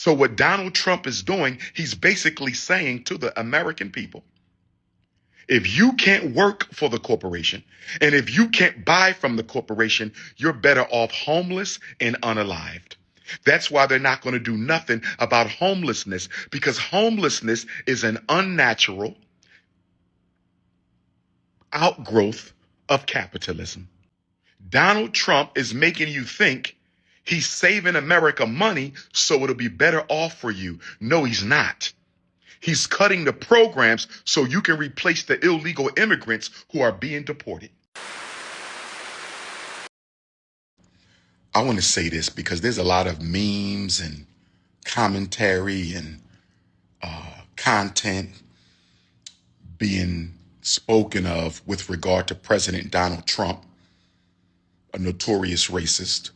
So what Donald Trump is doing, he's basically saying to the American people, if you can't work for the corporation and if you can't buy from the corporation, you're better off homeless and unalived. That's why they're not going to do nothing about homelessness, because homelessness is an unnatural outgrowth of capitalism. Donald Trump is making you think he's saving America money so it'll be better off for you. No, he's not. He's cutting the programs so you can replace the illegal immigrants who are being deported. I want to say this because there's a lot of memes and commentary and content being spoken of with regard to President Donald Trump, a notorious racist,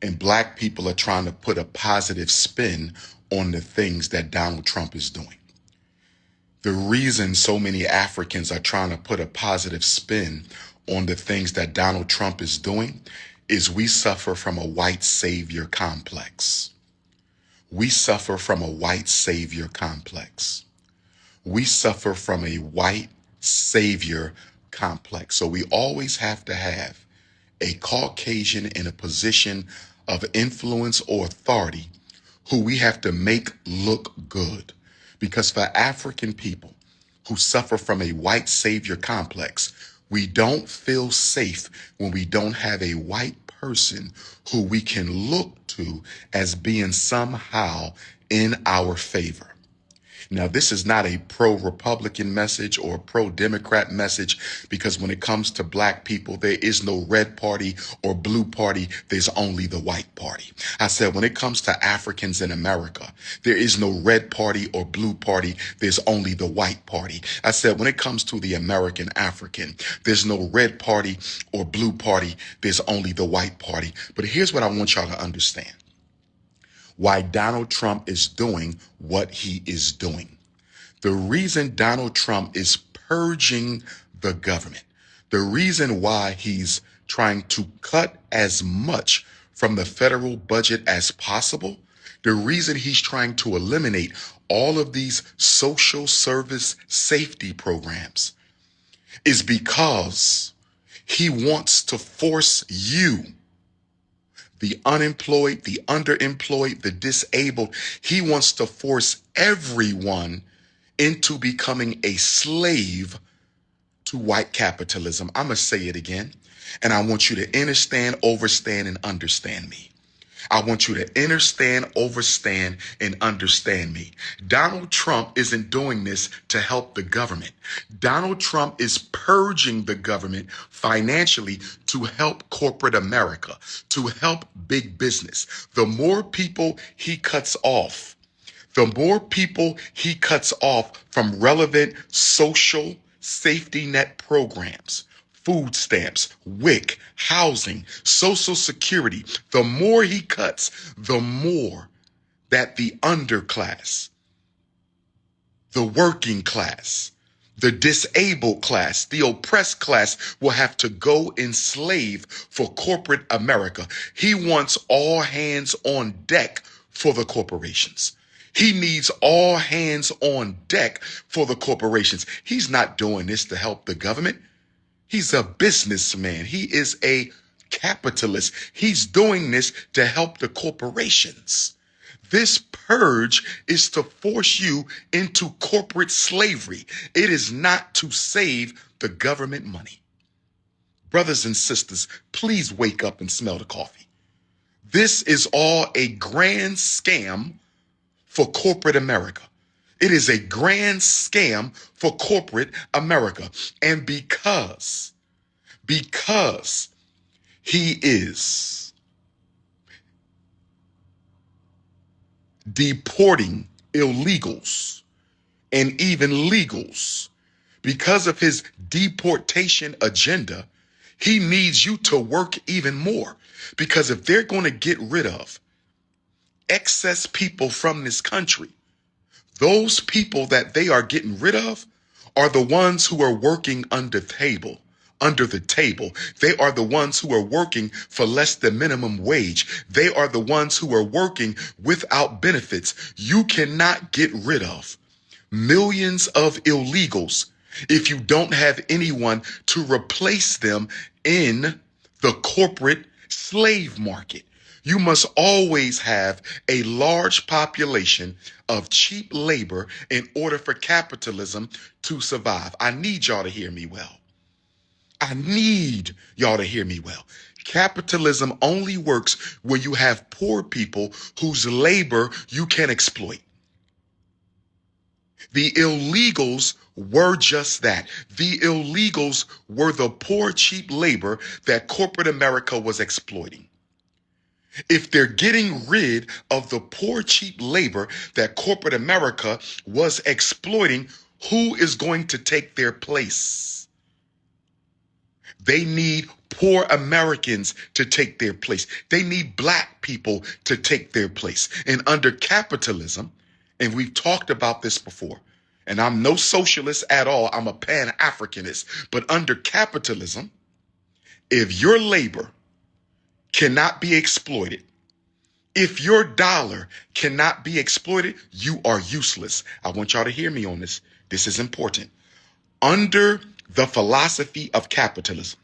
and black people are trying to put a positive spin on the things that Donald Trump is doing. The reason so many Africans are trying to put a positive spin on the things that Donald Trump is doing is we suffer from a white savior complex. We suffer from a white savior complex. We suffer from a white savior complex. So we always have to have a Caucasian in a position of influence or authority who we have to make look good. Because for African people who suffer from a white savior complex, we don't feel safe when we don't have a white person who we can look to as being somehow in our favor. Now, this is not a pro-Republican message or a pro-Democrat message, because when it comes to black people, there is no red party or blue party. There's only the white party. I said, when it comes to Africans in America, there is no red party or blue party. There's only the white party. I said, when it comes to the American African, there's no red party or blue party. There's only the white party. But here's what I want y'all to understand. Why Donald Trump is doing what he is doing. The reason Donald Trump is purging the government, the reason why he's trying to cut as much from the federal budget as possible, the reason he's trying to eliminate all of these social service safety programs is because he wants to force you, the unemployed, the underemployed, the disabled. He wants to force everyone into becoming a slave to white capitalism. I'm going to say it again, and I want you to understand, overstand, and understand me. I want you to understand, overstand, and understand me. Donald Trump isn't doing this to help the government. Donald Trump is purging the government financially to help corporate America, to help big business. The more people he cuts off, the more people he cuts off from relevant social safety net programs, food stamps, WIC, housing, Social Security, the more he cuts, the more that the underclass, the working class, the disabled class, the oppressed class will have to go enslave for corporate America. He wants all hands on deck for the corporations. He needs all hands on deck for the corporations. He's not doing this to help the government. He's a businessman. He is a capitalist. He's doing this to help the corporations. This purge is to force you into corporate slavery. It is not to save the government money. Brothers and sisters, please wake up and smell the coffee. This is all a grand scam for corporate America. It is a grand scam for corporate America. And because he is deporting illegals and even legals, because of his deportation agenda, he needs you to work even more. Because if they're going to get rid of excess people from this country, those people that they are getting rid of are the ones who are working under the table, under the table. They are the ones who are working for less than minimum wage. They are the ones who are working without benefits. You cannot get rid of millions of illegals if you don't have anyone to replace them in the corporate slave market. You must always have a large population of cheap labor in order for capitalism to survive. I need y'all to hear me well. I need y'all to hear me well. Capitalism only works when you have poor people whose labor you can exploit. The illegals were just that. The illegals were the poor, cheap labor that corporate America was exploiting. If they're getting rid of the poor, cheap labor that corporate America was exploiting, who is going to take their place? They need poor Americans to take their place. They need black people to take their place. And under capitalism, and we've talked about this before, and I'm no socialist at all, I'm a Pan-Africanist, but under capitalism, if your labor cannot be exploited, if your dollar cannot be exploited, you are useless. I want y'all to hear me on this. This is important. Under the philosophy of capitalism,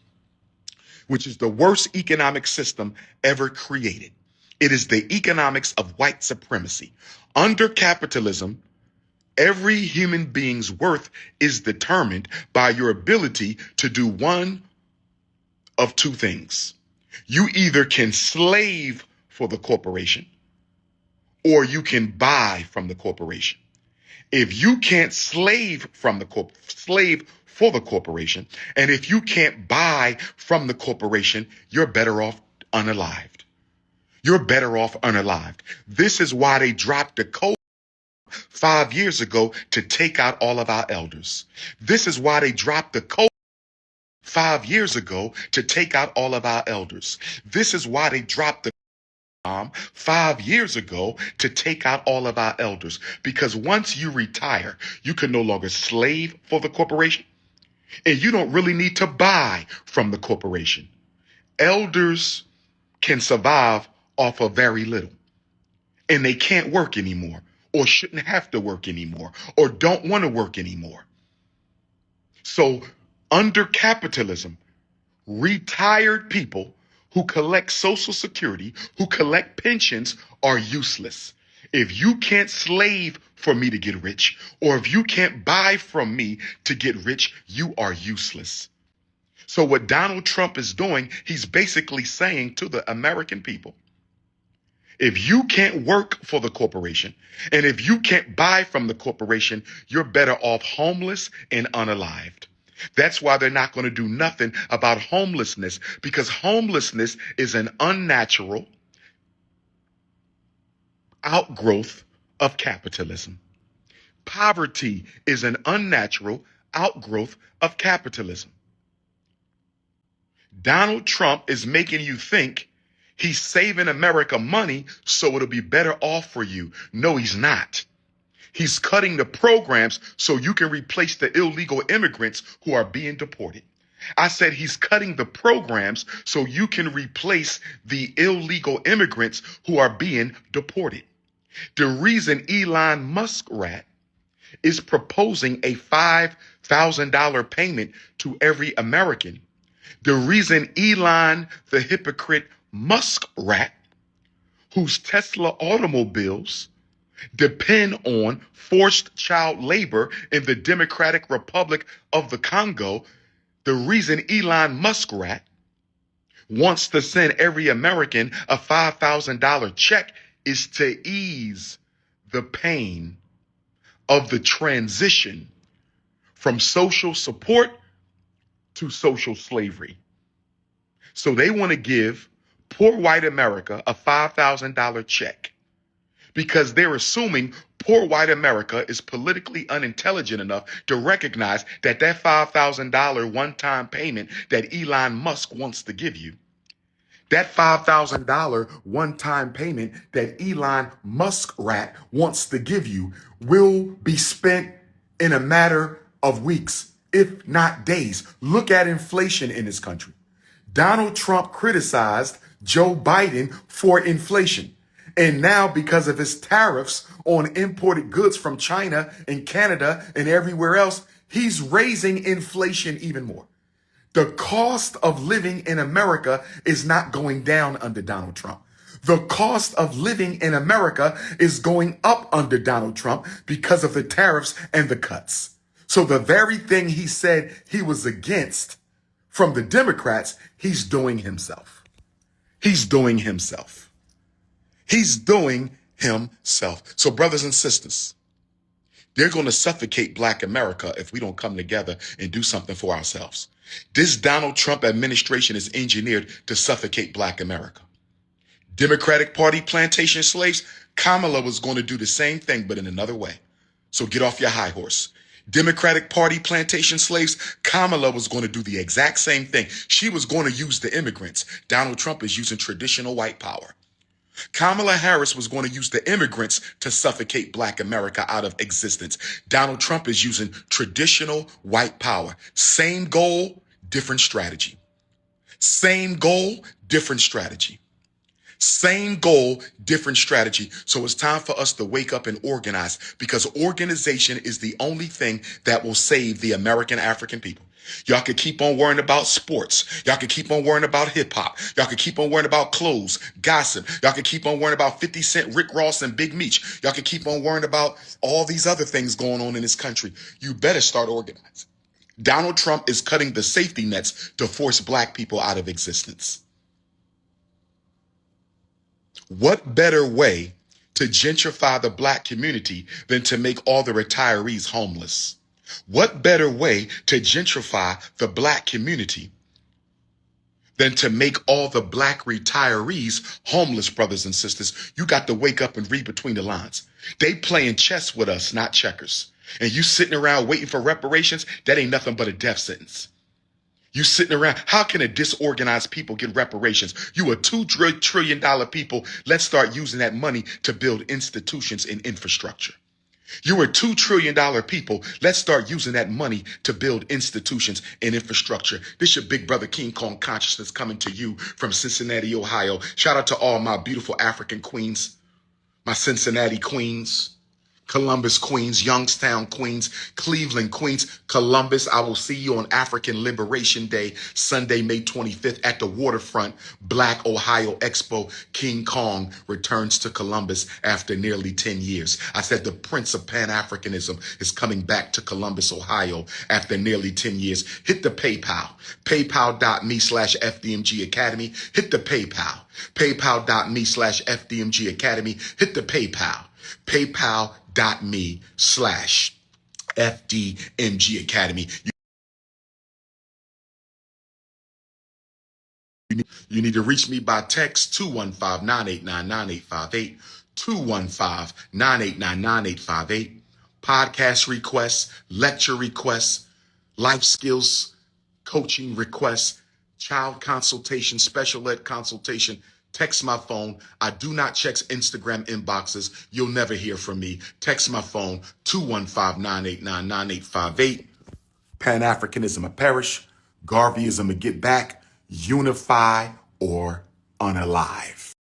which is the worst economic system ever created, it is the economics of white supremacy. Under capitalism, every human being's worth is determined by your ability to do one of two things. You either can slave for the corporation or you can buy from the corporation. If you can't slave for the corporation, and if you can't buy from the corporation, you're better off unalived. You're better off unalived. This is why they dropped the code 5 years ago to take out all of our elders. This is why they dropped the code 5 years ago to take out all of our elders. This is why they dropped the 5 years ago to take out all of our elders. Because once you retire, you can no longer slave for the corporation, and you don't really need to buy from the corporation. Elders can survive off of very little, and they can't work anymore, or shouldn't have to work anymore, or don't want to work anymore. So under capitalism, retired people who collect Social Security, who collect pensions, are useless. If you can't slave for me to get rich, or if you can't buy from me to get rich, you are useless. So what Donald Trump is doing, he's basically saying to the American people, if you can't work for the corporation, and if you can't buy from the corporation, you're better off homeless and unalived. That's why they're not going to do nothing about homelessness, because homelessness is an unnatural outgrowth of capitalism. Poverty is an unnatural outgrowth of capitalism. Donald Trump is making you think he's saving America money so it'll be better off for you. No, he's not. He's cutting the programs so you can replace the illegal immigrants who are being deported. I said he's cutting the programs so you can replace the illegal immigrants who are being deported. The reason Elon Musk is proposing a $5,000 payment to every American, the reason Elon, the hypocrite Musk whose Tesla automobiles depend on forced child labor in the Democratic Republic of the Congo, the reason Elon Musk wants to send every American a $5,000 check is to ease the pain of the transition from social support to social slavery. So they want to give poor white America a $5,000 check because they're assuming poor white America is politically unintelligent enough to recognize that that $5,000 one-time payment that Elon Musk wants to give you, that $5,000 one-time payment that Elon Musk wants to give you will be spent in a matter of weeks, if not days. Look at inflation in this country. Donald Trump criticized Joe Biden for inflation. And now, because of his tariffs on imported goods from China and Canada and everywhere else, he's raising inflation even more. The cost of living in America is not going down under Donald Trump. The cost of living in America is going up under Donald Trump because of the tariffs and the cuts. So the very thing he said he was against from the Democrats, he's doing himself. He's doing himself. He's doing himself. So brothers and sisters, they're going to suffocate Black America if we don't come together and do something for ourselves. This Donald Trump administration is engineered to suffocate Black America. Democratic Party plantation slaves, Kamala was going to do the same thing, but in another way. So get off your high horse. Democratic Party plantation slaves, Kamala was going to do the exact same thing. She was going to use the immigrants. Donald Trump is using traditional white power. Kamala Harris was going to use the immigrants to suffocate Black America out of existence. Donald Trump is using traditional white power. Same goal, different strategy. Same goal, different strategy. Same goal, different strategy. So it's time for us to wake up and organize, because organization is the only thing that will save the American African people. Y'all could keep on worrying about sports. Y'all could keep on worrying about hip hop. Y'all could keep on worrying about clothes, gossip. Y'all could keep on worrying about 50 Cent, Rick Ross, and Big Meech. Y'all could keep on worrying about all these other things going on in this country. You better start organizing. Donald Trump is cutting the safety nets to force Black people out of existence. What better way to gentrify the Black community than to make all the retirees homeless? What better way to gentrify the Black community than to make all the Black retirees homeless, brothers and sisters? You got to wake up and read between the lines. They playing chess with us, not checkers. And you sitting around waiting for reparations, that ain't nothing but a death sentence. You sitting around, how can a disorganized people get reparations? You a $2 trillion people. Let's start using that money to build institutions and infrastructure. You are $2 trillion people. Let's start using that money to build institutions and infrastructure. This your big brother King Kong Consciousness coming to you from Cincinnati, Ohio. Shout out to all my beautiful African queens, my Cincinnati queens, Columbus Queens, Youngstown Queens, Cleveland Queens, Columbus. I will see you on African Liberation Day, Sunday, May 25th at the waterfront. Black Ohio Expo. King Kong returns to Columbus after nearly 10 years. I said the Prince of Pan-Africanism is coming back to Columbus, Ohio after nearly 10 years. Hit the PayPal, paypal.me/FDMG Academy. Hit the PayPal, paypal.me/FDMG Academy. Hit the PayPal, paypal.me/FDMG Academy. You need to reach me by text 215-989-9858, 215-989-9858. Podcast requests, lecture requests, life skills coaching requests, child consultation, special ed consultation. Text my phone. I do not check Instagram inboxes. You'll never hear from me. Text my phone, 215-989-9858. Pan-Africanism a perish. Garveyism a get back. Unify or unalive.